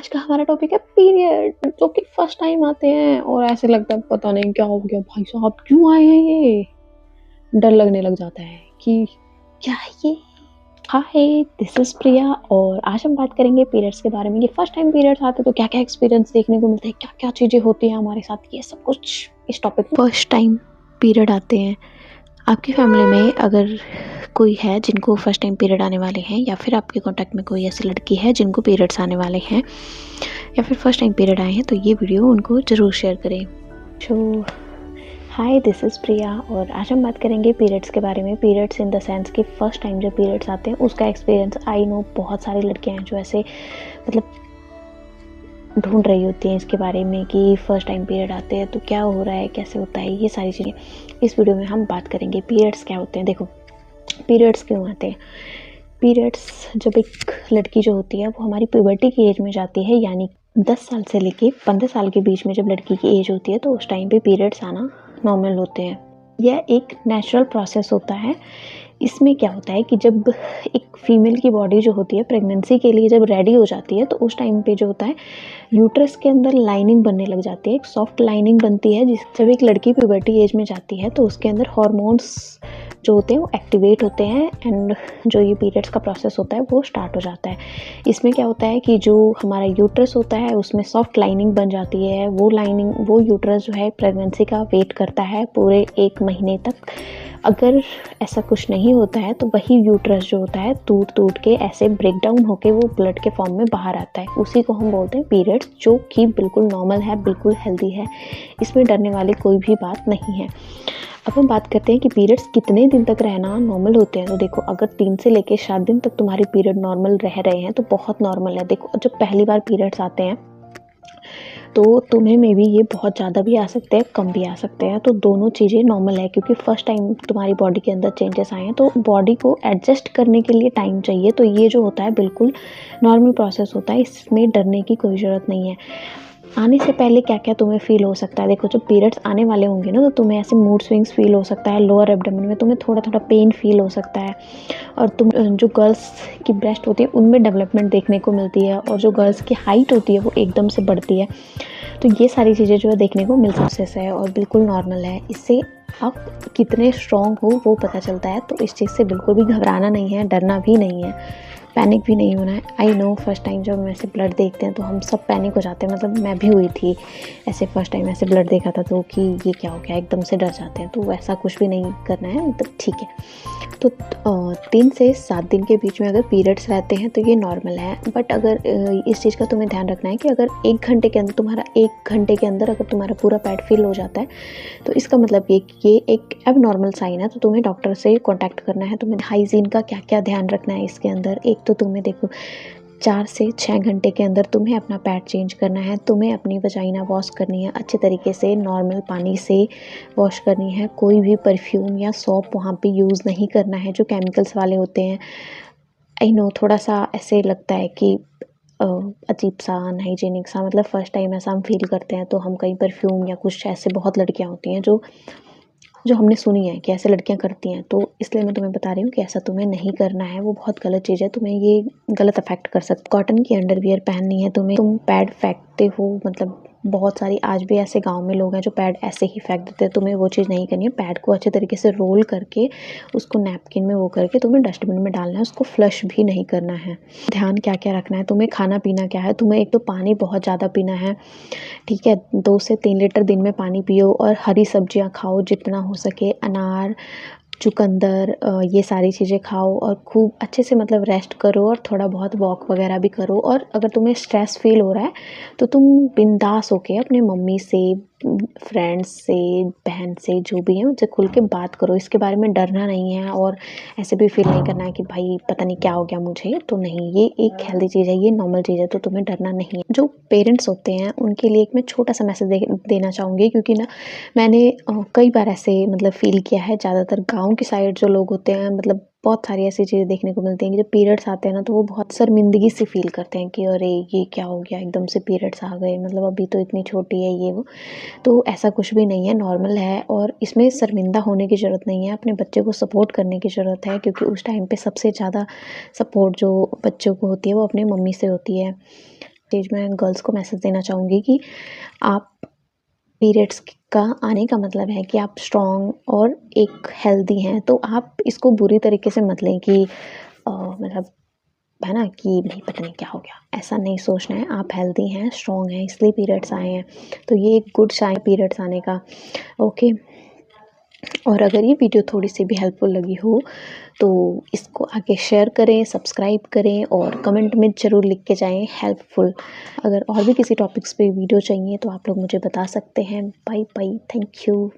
आज का हमारा टॉपिक है पीरियड, जो कि फर्स्ट टाइम आते हैं और ऐसे लगता है पता नहीं क्या हो गया, भाई साहब क्यों आए हैं ये, डर लगने लग जाता है कि क्या है ये। हाय, दिस इज प्रिया और आज हम बात करेंगे पीरियड्स के बारे में कि फर्स्ट टाइम पीरियड्स आते हैं तो क्या क्या एक्सपीरियंस देखने को मिलते हैं, क्या क्या चीज़ें होती हैं हमारे साथ, ये सब कुछ इस टॉपिक। फर्स्ट टाइम पीरियड आते हैं आपकी फैमिली में, अगर कोई है जिनको फर्स्ट टाइम पीरियड आने वाले हैं, या फिर आपके कांटेक्ट में कोई ऐसी लड़की है जिनको पीरियड्स आने वाले हैं या फिर फर्स्ट टाइम पीरियड आए हैं, तो ये वीडियो उनको ज़रूर शेयर करें। सो हाय, दिस इज़ प्रिया और आज हम बात करेंगे पीरियड्स के बारे में। पीरियड्स इन द सेंस कि फ़र्स्ट टाइम जब पीरियड्स आते हैं उसका एक्सपीरियंस। आई नो बहुत सारी लड़कियां हैं जो ऐसे मतलब ढूंढ रही होती हैं इसके बारे में कि फ़र्स्ट टाइम पीरियड आते हैं तो क्या हो रहा है, कैसे होता है, ये सारी चीज़ें इस वीडियो में हम बात करेंगे। पीरियड्स क्या होते हैं, देखो पीरियड्स क्यों आते हैं। पीरियड्स जब एक लड़की जो होती है वो हमारी प्यूबर्टी की एज में जाती है, यानी 10 साल से लेके 15 साल के बीच में जब लड़की की एज होती है तो उस टाइम पे पीरियड्स आना नॉर्मल होते हैं। यह एक नेचुरल प्रोसेस होता है। इसमें क्या होता है कि जब एक फीमेल की बॉडी जो होती है प्रेगनेंसी के लिए जब रेडी हो जाती है तो उस टाइम पे जो होता है यूट्रस के अंदर लाइनिंग बनने लग जाती है, एक सॉफ्ट लाइनिंग बनती है। जब एक लड़की प्यूबर्टी एज में जाती है तो उसके अंदर हॉर्मोन्स जो होते हैं वो एक्टिवेट होते हैं एंड जो ये पीरियड्स का प्रोसेस होता है वो स्टार्ट हो जाता है। इसमें क्या होता है कि जो हमारा यूट्रस होता है उसमें सॉफ्ट लाइनिंग बन जाती है। वो यूट्रस जो है प्रेगनेंसी का वेट करता है पूरे 1 महीने तक। अगर ऐसा कुछ नहीं होता है तो वही यूट्रस जो होता है टूट के ऐसे ब्रेक डाउन होके वो ब्लड के फॉर्म में बाहर आता है। उसी को हम बोलते हैं पीरियड्स, जो कि बिल्कुल नॉर्मल है, बिल्कुल हेल्दी है। इसमें डरने वाली कोई भी बात नहीं है। अब हम बात करते हैं कि पीरियड्स कितने दिन तक रहना नॉर्मल होते हैं। तो देखो, अगर 3 से लेके 7 दिन तक तुम्हारे पीरियड नॉर्मल रह रहे हैं तो बहुत नॉर्मल है। देखो, जब पहली बार पीरियड्स आते हैं तो तुम्हें में भी ये बहुत ज़्यादा भी आ सकते हैं, कम भी आ सकते हैं, तो दोनों चीज़ें नॉर्मल है। क्योंकि फर्स्ट टाइम तुम्हारी बॉडी के अंदर चेंजेस आए हैं तो बॉडी को एडजस्ट करने के लिए टाइम चाहिए। तो ये जो होता है बिल्कुल नॉर्मल प्रोसेस होता है, इसमें डरने की कोई ज़रूरत नहीं है। आने से पहले क्या क्या तुम्हें फील हो सकता है, देखो जब पीरियड्स आने वाले होंगे ना तो तुम्हें ऐसे मूड स्विंग्स फील हो सकता है, लोअर एब्डोमेन में तुम्हें थोड़ा थोड़ा पेन फील हो सकता है। और तुम जो गर्ल्स की ब्रेस्ट होती है उनमें डेवलपमेंट देखने को मिलती है, और जो गर्ल्स की हाइट होती है वो एकदम से बढ़ती है। तो ये सारी चीज़ें जो है देखने को मिल सकती है और बिल्कुल नॉर्मल है। इससे आप कितने स्ट्रॉन्ग हो वो पता चलता है। तो इस चीज़ से बिल्कुल भी घबराना नहीं है, डरना भी नहीं है, पैनिक भी नहीं होना है। आई नो फर्स्ट टाइम जब हम ऐसे ब्लड देखते हैं तो हम सब पैनिक हो जाते हैं, मतलब मैं भी हुई थी ऐसे फर्स्ट टाइम ऐसे ब्लड देखा था तो कि ये क्या हो गया, एकदम से डर जाते हैं। तो वैसा कुछ भी नहीं करना है, मतलब ठीक है। तो 3 से 7 दिन के बीच में अगर पीरियड्स रहते हैं तो ये नॉर्मल है। बट अगर इस चीज़ का तुम्हें ध्यान रखना है कि अगर 1 घंटे के अंदर अगर तुम्हारा पूरा पैड फिल हो जाता है तो इसका मतलब ये एक अब नॉर्मल साइन है। तो तुम्हें डॉक्टर से कांटेक्ट करना है। तुम्हें हाइजीन का क्या क्या ध्यान रखना है इसके अंदर। एक तो तुम्हें देखो 4 से 6 घंटे के अंदर तुम्हें अपना पैड चेंज करना है। तुम्हें अपनी वजाइना वॉश करनी है अच्छे तरीके से, नॉर्मल पानी से वॉश करनी है। कोई भी परफ्यूम या सोप वहाँ पे यूज़ नहीं करना है जो केमिकल्स वाले होते हैं। आई नो थोड़ा सा ऐसे लगता है कि अजीब सा, अनहाइजीनिक सा, मतलब फर्स्ट टाइम ऐसा हम फील करते हैं तो हम कहीं परफ्यूम या कुछ, ऐसे बहुत लड़कियाँ होती हैं जो हमने सुनी है कि ऐसे लड़कियां करती हैं। तो इसलिए मैं तुम्हें बता रही हूँ कि ऐसा तुम्हें नहीं करना है, वो बहुत गलत चीज़ है, तुम्हें ये गलत अफेक्ट कर सकती है। कॉटन की अंडरवियर पहननी है तुम्हें। तुम पैड फेंकते हो, मतलब बहुत सारी आज भी ऐसे गांव में लोग हैं जो पैड ऐसे ही फेंक देते हैं, तुम्हें वो चीज़ नहीं करनी है। पैड को अच्छे तरीके से रोल करके उसको नैपकिन में वो करके तुम्हें डस्टबिन में डालना है, उसको फ्लश भी नहीं करना है। ध्यान क्या क्या रखना है, तुम्हें खाना पीना क्या है। तुम्हें एक तो पानी बहुत ज़्यादा पीना है, ठीक है, 2 से 3 लीटर दिन में पानी पियो। और हरी सब्जियां खाओ जितना हो सके, अनार, चुकंदर, ये सारी चीज़ें खाओ। और खूब अच्छे से मतलब रेस्ट करो और थोड़ा बहुत वॉक वगैरह भी करो। और अगर तुम्हें स्ट्रेस फील हो रहा है तो तुम बिंदास होके अपने मम्मी से, फ्रेंड्स से, बहन से, जो भी है उनसे खुल के बात करो। इसके बारे में डरना नहीं है और ऐसे भी फील नहीं करना है कि भाई पता नहीं क्या हो गया मुझे। तो नहीं, ये एक हेल्दी चीज़ है, ये नॉर्मल चीज़ है, तो तुम्हें डरना नहीं है। जो पेरेंट्स होते हैं उनके लिए एक मैं छोटा सा मैसेज देना चाहूँगी, क्योंकि ना मैंने कई बार ऐसे मतलब फ़ील किया है। ज़्यादातर गाँव की साइड जो लोग होते हैं, मतलब बहुत सारी ऐसी चीज़ें देखने को मिलती हैं कि जब पीरियड्स आते हैं ना तो वो बहुत शर्मिंदगी से फ़ील करते हैं कि अरे ये क्या हो गया, एकदम से पीरियड्स आ गए, मतलब अभी तो इतनी छोटी है ये वो। तो ऐसा कुछ भी नहीं है, नॉर्मल है और इसमें शर्मिंदा होने की ज़रूरत नहीं है। अपने बच्चे को सपोर्ट करने की ज़रूरत है, क्योंकि उस टाइम पे सबसे ज़्यादा सपोर्ट जो बच्चों को होती है वो अपने मम्मी से होती है। स्टेज में गर्ल्स को मैसेज देना चाहूँगी कि आप पीरियड्स का आने का मतलब है कि आप स्ट्रॉन्ग और एक हेल्दी हैं, तो आप इसको बुरी तरीके से मत लें कि मतलब है ना कि नहीं पता नहीं क्या हो गया, ऐसा नहीं सोचना है। आप हेल्दी हैं, स्ट्रॉन्ग हैं, इसलिए पीरियड्स आए हैं, तो ये एक गुड साइन पीरियड्स आने का। ओके, और अगर ये वीडियो थोड़ी सी भी हेल्पफुल लगी हो तो इसको आगे शेयर करें, सब्सक्राइब करें और कमेंट में ज़रूर लिख के जाएं हेल्पफुल। अगर और भी किसी टॉपिक्स पे वीडियो चाहिए तो आप लोग मुझे बता सकते हैं। Bye bye, thank you.